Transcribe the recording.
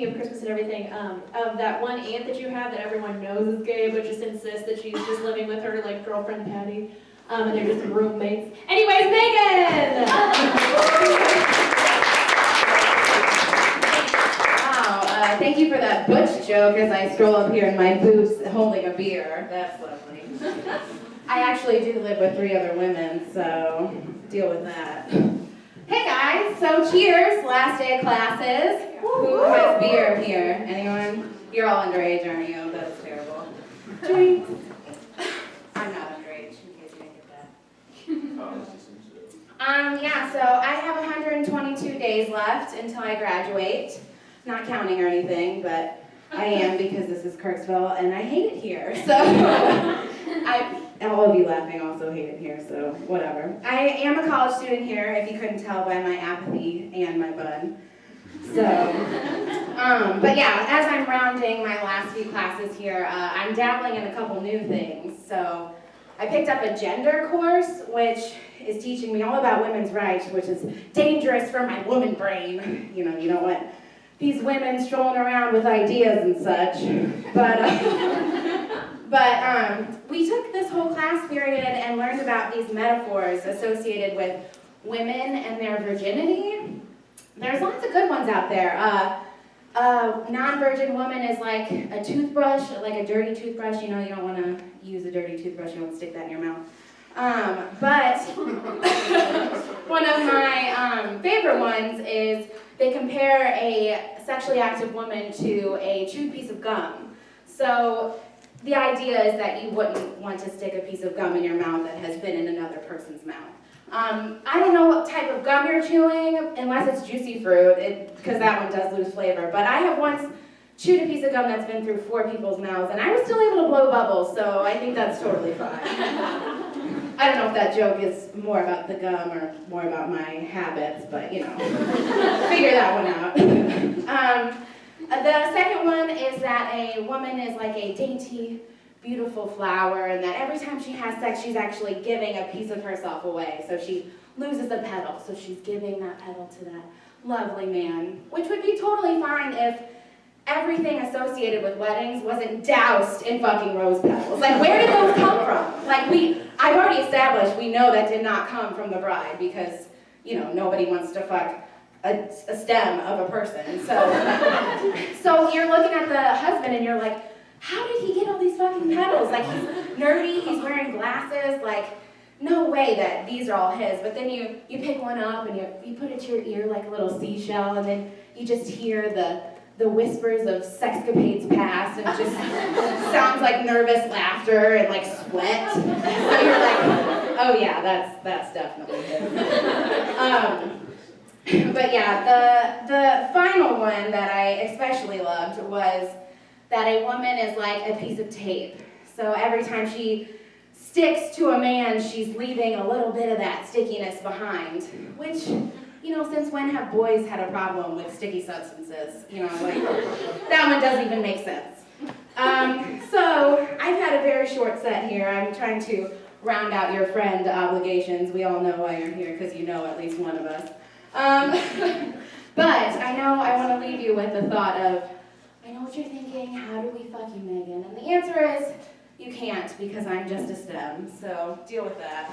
speaking of Christmas and everything, of that one aunt that you have that everyone knows is gay, but just insists that she's just living with her like girlfriend Patty, and they're just roommates. Anyways, Meagan! Wow, thank you for that butch joke as I stroll up here in my boots holding a beer. That's lovely. I actually do live with 3 other women, so deal with that. Hey guys, so cheers, last day of classes. Who has beer here? Anyone? You're all underage, aren't you? That's terrible. Drinks. I'm not underage, in case you didn't get that. Yeah, so I have 122 days left until I graduate. Not counting or anything, but I am because this is Kirksville and I hate it here. So all of you laughing also hate it here, so whatever. I am a college student here, if you couldn't tell by my apathy and my bun. So, but yeah, as I'm rounding my last few classes here, I'm dabbling in a couple new things. So I picked up a gender course, which is teaching me all about women's rights, which is dangerous for my woman brain. You know, you don't want these women strolling around with ideas and such. But we took this whole class period and learned about these metaphors associated with women and their virginity. There's lots of good ones out there. A non-virgin woman is like a toothbrush, like a dirty toothbrush. You know, you don't want to use a dirty toothbrush, you don't stick that in your mouth. But one of my favorite ones is they compare a sexually active woman to a chewed piece of gum. So the idea is that you wouldn't want to stick a piece of gum in your mouth that has been in another person's mouth. I don't know what type of gum you're chewing, unless it's juicy fruit, because that one does lose flavor. But I have once chewed a piece of gum that's been through 4 people's mouths, and I was still able to blow bubbles, so I think that's totally fine. I don't know if that joke is more about the gum or more about my habits, but you know, figure that one out. The second one is that a woman is like a dainty, beautiful flower, and that every time she has sex, she's actually giving a piece of herself away. So she loses a petal, so she's giving that petal to that lovely man, which would be totally fine if everything associated with weddings wasn't doused in fucking rose petals. Like, where did those come from? Like, I've already established we know that did not come from the bride because, you know, nobody wants to fuck a stem of a person. So you're looking at the husband and you're like, how did he get all these fucking petals? Like, he's nerdy, he's wearing glasses, like, no way that these are all his. But then you pick one up and you put it to your ear like a little seashell, and then you just hear the whispers of sexcapades past, and it just sounds like nervous laughter and like sweat. So you're like, oh yeah, that's definitely his. But yeah, the final one that I especially loved was that a woman is like a piece of tape. So every time she sticks to a man, she's leaving a little bit of that stickiness behind, which, you know, since when have boys had a problem with sticky substances? You know, like, that one doesn't even make sense. So I've had a very short set here. I'm trying to round out your friend obligations. We all know why you're here, because you know at least one of us. But I know I want to leave you with the thought of, I know what you're thinking, how do we fuck you, Meagan? And the answer is, you can't, because I'm just a STEM, so deal with that.